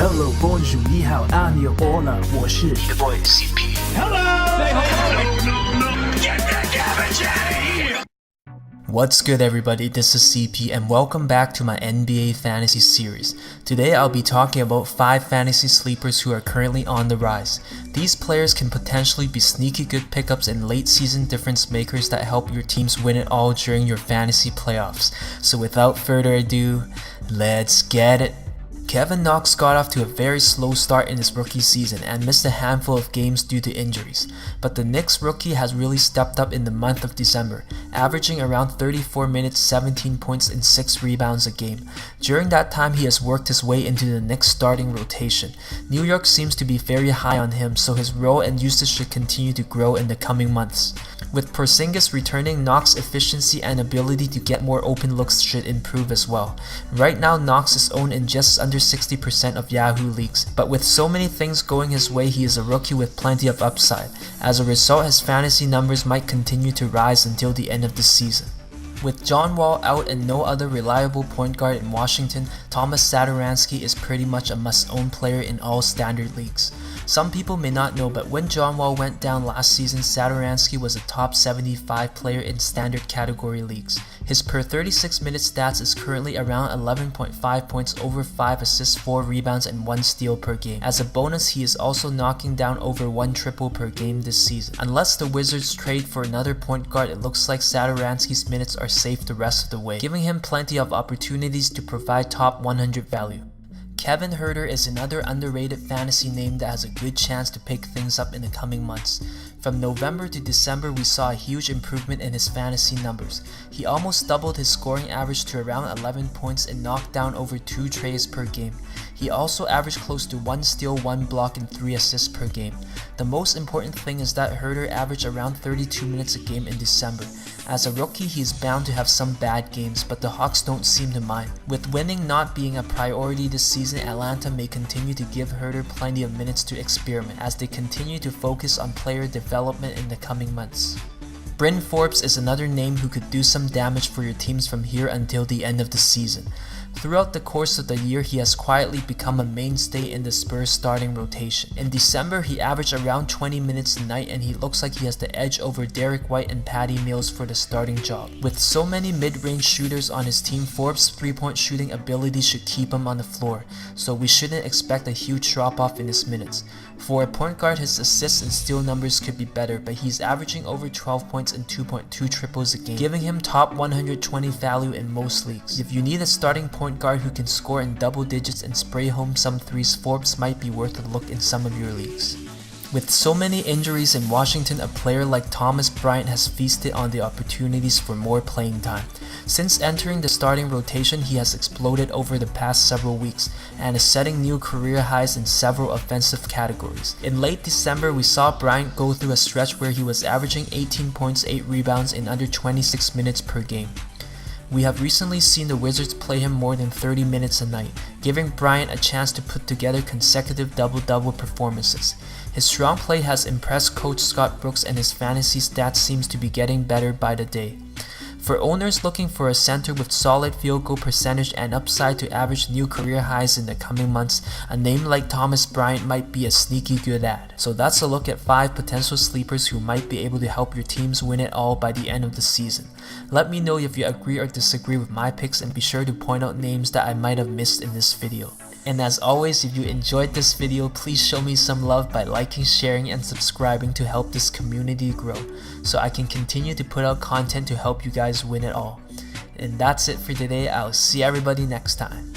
Hello, bonjour, 你好，Anya, hola，我是你的 boy CP。What's good, everybody? This is CP and welcome back to my NBA fantasy series. Today I'll be talking about 5 fantasy sleepers who are currently on the rise. These players can potentially be sneaky good pickups and late season difference makers that help your teams win it all during your fantasy playoffs. So without further ado, let's get it. Kevin Knox got off to a very slow start in his rookie season and missed a handful of games due to injuries, but the Knicks rookie has really stepped up in the month of December, averaging around 34 minutes, 17 points and 6 rebounds a game. During that time, he has worked his way into the Knicks starting rotation. New York seems to be very high on him, so his role and usage should continue to grow in the coming months. With Porzingis returning, Knox's efficiency and ability to get more open looks should improve as well. Right now, Knox is owned in just under 60% of Yahoo leagues, but with so many things going his way, he is a rookie with plenty of upside. As a result, his fantasy numbers might continue to rise until the end of the season. With John Wall out and no other reliable point guard in Washington, Thomas Satoransky is pretty much a must-own player in all standard leagues. Some people may not know, but when John Wall went down last season, Satoransky was a top 75 player in standard category leagues. His per 36 minute stats is currently around 11.5 points, over 5 assists, 4 rebounds, and 1 steal per game. As a bonus, he is also knocking down over 1 triple per game this season. Unless the Wizards trade for another point guard, it looks like Satoransky's minutes are safe the rest of the way, giving him plenty of opportunities to provide top 100 value. Kevin Huerter is another underrated fantasy name that has a good chance to pick things up in the coming months. From November to December, we saw a huge improvement in his fantasy numbers. He almost doubled his scoring average to around 11 points and knocked down over 2 trays per game. He also averaged close to 1 steal, 1 block, and 3 assists per game. The most important thing is that Huerter averaged around 32 minutes a game in December. As a rookie, he is bound to have some bad games, but the Hawks don't seem to mind. With winning not being a priority this season, Atlanta may continue to give Huerter plenty of minutes to experiment as they continue to focus on player development in the coming months. Bryn Forbes is another name who could do some damage for your teams from here until the end of the season. Throughout the course of the year, he has quietly become a mainstay in the Spurs starting rotation. In December, he averaged around 20 minutes a night and he looks like he has the edge over Derek White and Patty Mills for the starting job. With so many mid-range shooters on his team, Forbes' three-point shooting ability should keep him on the floor, so we shouldn't expect a huge drop-off in his minutes. For a point guard, his assists and steal numbers could be better, but he's averaging over 12 points and 2.2 triples a game, giving him top 120 value in most leagues. If you need a starting point guard who can score in double digits and spray home some threes, Forbes might be worth a look in some of your leagues. With so many injuries in Washington, a player like Thomas Bryant has feasted on the opportunities for more playing time. Since entering the starting rotation, he has exploded over the past several weeks and is setting new career highs in several offensive categories. In late December, we saw Bryant go through a stretch where he was averaging 18 points, 8 rebounds in under 26 minutes per game. We have recently seen the Wizards play him more than 30 minutes a night, giving Bryant a chance to put together consecutive double-double performances. His strong play has impressed coach Scott Brooks and his fantasy stats seems to be getting better by the day. For owners looking for a center with solid field goal percentage and upside to average new career highs in the coming months, a name like Thomas Bryant might be a sneaky good add. So that's a look at 5 potential sleepers who might be able to help your teams win it all by the end of the season. Let me know if you agree or disagree with my picks and be sure to point out names that I might have missed in this video. And as always, if you enjoyed this video, please show me some love by liking, sharing, and subscribing to help this community grow, so I can continue to put out content to help you guys win it all. And that's it for today. I'll see everybody next time.